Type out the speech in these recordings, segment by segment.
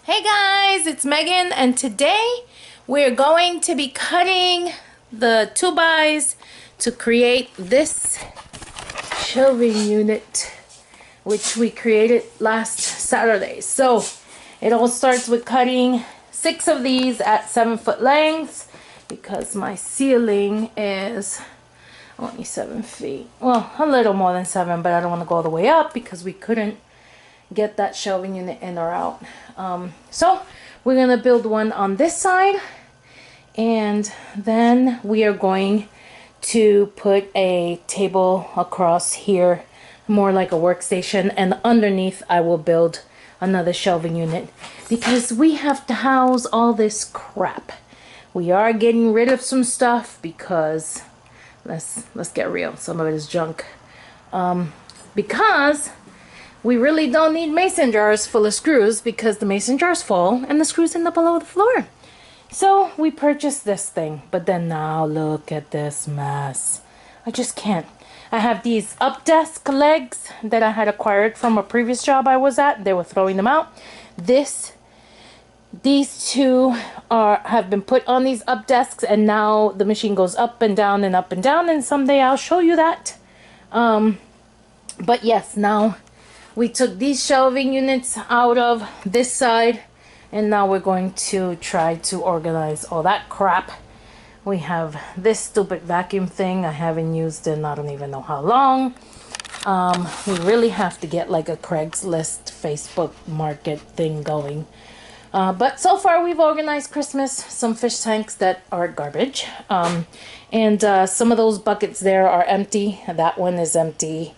Hey guys, it's Megan, and today we're going to be cutting the 2x to create this shelving unit, which we created last Saturday. So it all starts with cutting 6 of these at 7-foot lengths because my ceiling is only 7 feet. Well, a little more than 7, but I don't want to go all the way up because we couldn't get that shelving unit in or out. So we're gonna build one on this side, and then we are going to put a table across here, more like a workstation, and underneath I will build another shelving unit because we have to house all this crap. We are getting rid of some stuff because let's get real, some of it is junk, because we really don't need mason jars full of screws because the mason jars fall and the screws end up all over the floor. So we purchased this thing, but then now look at this mess. I just can't. I have these up desk legs that I had acquired from a previous job I was at. They were throwing them out. These two have been put on these up desks, and now the machine goes up and down and up and down, and someday I'll show you that. But yes, now we took these shelving units out of this side, and now we're going to try to organize all that crap. We have this stupid vacuum thing I haven't used in I don't even know how long. We really have to get like a Craigslist Facebook market thing going. But so far we've organized Christmas, some fish tanks that are garbage. And some of those buckets there are empty. That one is empty.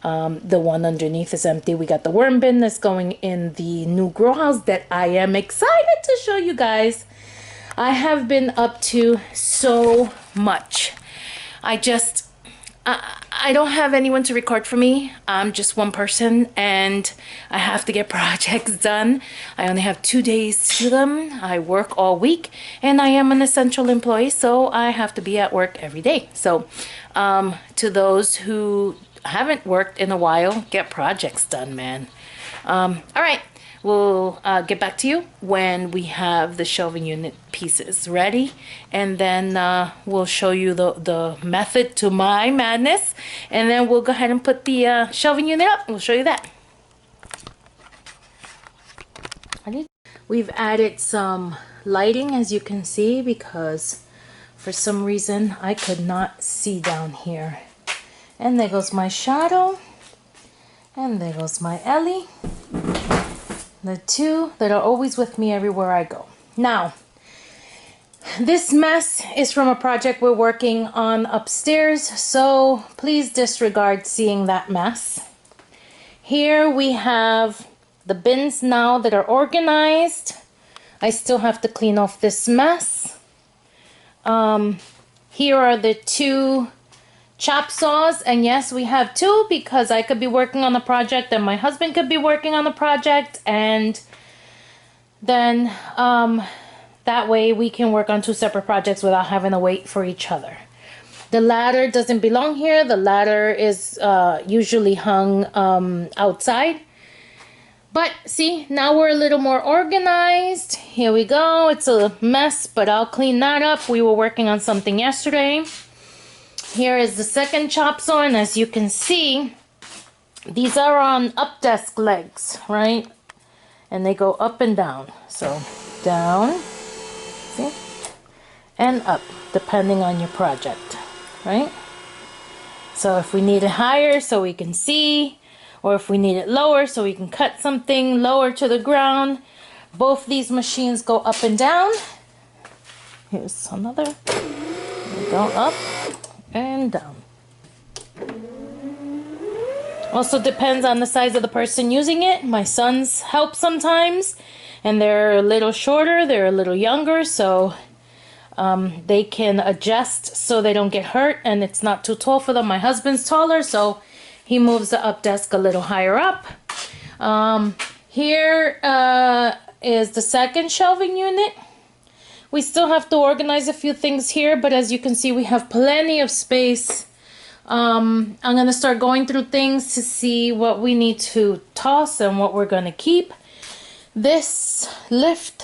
The one underneath is empty. We got the worm bin that's going in the new grow house that I am excited to show you guys. I have been up to so much. I don't have anyone to record for me. I'm just one person and I have to get projects done. I only have 2 days to do them. I work all week and I am an essential employee, so I have to be at work every day. So to those who haven't worked in a while, get projects done, man. All right, we'll get back to you when we have the shelving unit pieces ready, and then we'll show you the method to my madness, and then we'll go ahead and put the shelving unit up. We'll show you that. We've added some lighting, as you can see, because for some reason I could not see down here. And there goes my shadow, and there goes my Ellie, the two that are always with me everywhere I go. Now, this mess is from a project we're working on upstairs, so please disregard seeing that mess. Here we have the bins now that are organized. I still have to clean off this mess. Here are the two chop saws, and yes, we have 2 because I could be working on the project and my husband could be working on the project, and then that way we can work on 2 separate projects without having to wait for each other. The ladder doesn't belong here. The ladder is usually hung outside. But see, now we're a little more organized. Here we go. It's a mess, but I'll clean that up. We were working on something yesterday. Here is the second chop saw, and as you can see, these are on up desk legs, right? And they go up and down. So down, see? And up, depending on your project, right? So if we need it higher so we can see, or if we need it lower so we can cut something lower to the ground, both these machines go up and down. Here's another. They go up and down. Also depends on the size of the person using it. My sons help sometimes, and they're a little shorter, they're a little younger, so they can adjust so they don't get hurt and it's not too tall for them. My husband's taller, so he moves the up desk a little higher up. Here is the second shelving unit. We still have to organize a few things here, but as you can see, we have plenty of space. I'm going to start going through things to see what we need to toss and what we're going to keep. This lift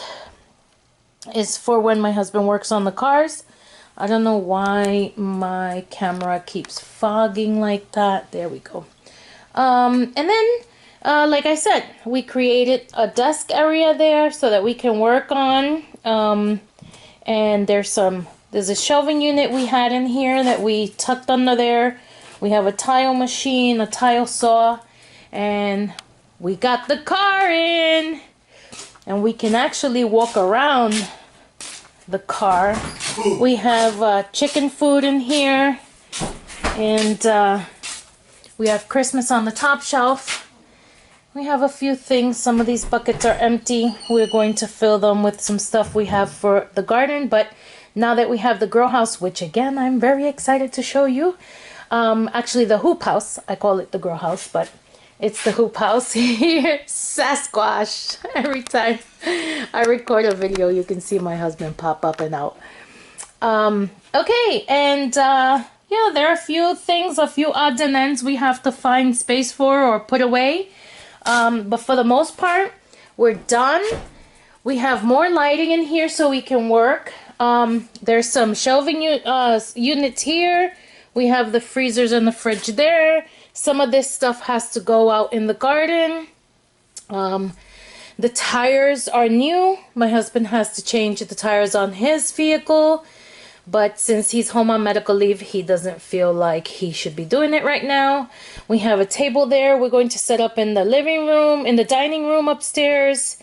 is for when my husband works on the cars. I don't know why my camera keeps fogging like that. There we go. And then, like I said, we created a desk area there so that we can work on. And there's a shelving unit we had in here that we tucked under there. We have a tile machine, a tile saw, and we got the car in. And we can actually walk around the car. We have chicken food in here, and we have Christmas on the top shelf. We have a few things. Some of these buckets are empty. We're going to fill them with some stuff we have for the garden, but now that we have the grow house, which again I'm very excited to show you, actually the hoop house, I call it the grow house, but it's the hoop house here. Sasquatch. Every time I record a video, you can see my husband pop up and out. Okay, and yeah, there are a few things, a few odds and ends we have to find space for or put away. But for the most part, we're done. We have more lighting in here so we can work. There's some shelving units here. We have the freezers and the fridge there. Some of this stuff has to go out in the garden. The tires are new. My husband has to change the tires on his vehicle. But since he's home on medical leave, he doesn't feel like he should be doing it right now. We have a table there we're going to set up in the living room, in the dining room upstairs.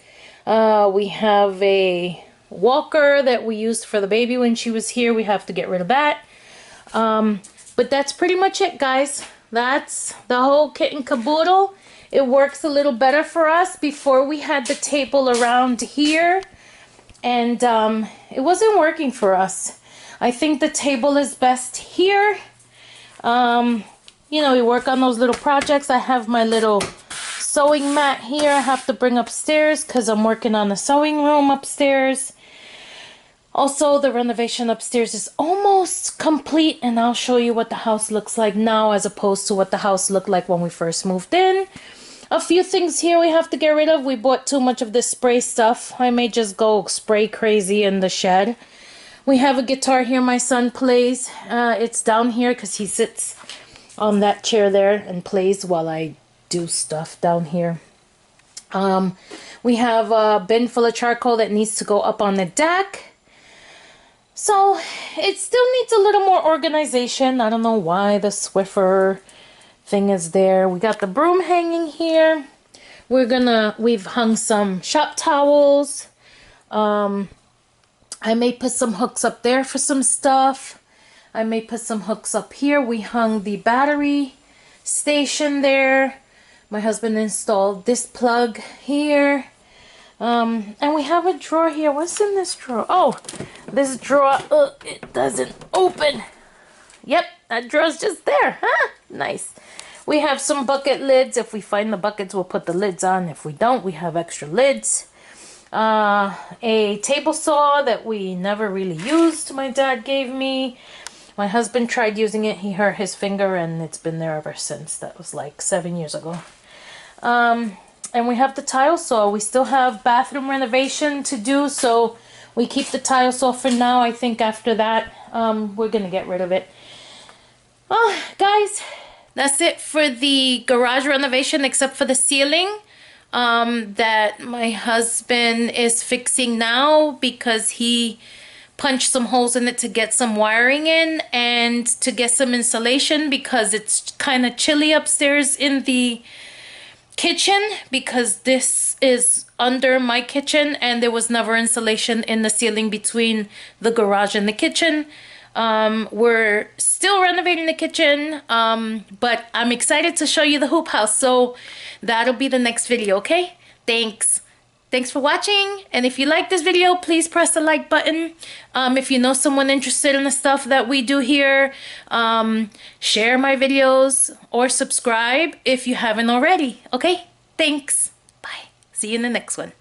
We have a walker that we used for the baby when she was here. We have to get rid of that. But that's pretty much it, guys. That's the whole kit and caboodle. It works a little better for us. Before we had the table around here, and it wasn't working for us. I think the table is best here. You know, we work on those little projects. I have my little sewing mat here I have to bring upstairs because I'm working on the sewing room upstairs. Also, the renovation upstairs is almost complete, and I'll show you what the house looks like now as opposed to what the house looked like when we first moved in. A few things here we have to get rid of. We bought too much of this spray stuff. I may just go spray crazy in the shed. We have a guitar here my son plays. It's down here because he sits on that chair there and plays while I do stuff down here. We have a bin full of charcoal that needs to go up on the deck. So it still needs a little more organization. I don't know why the Swiffer thing is there. We got the broom hanging here. We've hung some shop towels. I may put some hooks up there for some stuff. I may put some hooks up here. We hung the battery station there. My husband installed this plug here. And we have a drawer here. What's in this drawer? Oh, this drawer, it doesn't open. Yep, that drawer's just there. Huh? Nice. We have some bucket lids. If we find the buckets, we'll put the lids on. If we don't, we have extra lids. A table saw that we never really used, my dad gave me. My husband tried using it. He hurt his finger, and it's been there ever since. That was like 7 years ago. And we have the tile saw. We still have bathroom renovation to do, so we keep the tile saw for now. I think after that, we're going to get rid of it. Well, guys, that's it for the garage renovation, except for the ceiling that my husband is fixing now because he punched some holes in it to get some wiring in and to get some insulation because it's kind of chilly upstairs in the kitchen because this is under my kitchen and there was never insulation in the ceiling between the garage and the kitchen. We're still renovating the kitchen, but I'm excited to show you the hoop house, so that'll be the next video, okay? Thanks for watching, and if you like this video, please press the like button. If you know someone interested in the stuff that we do here, share my videos or subscribe if you haven't already, okay? Thanks. Bye. See you in the next one.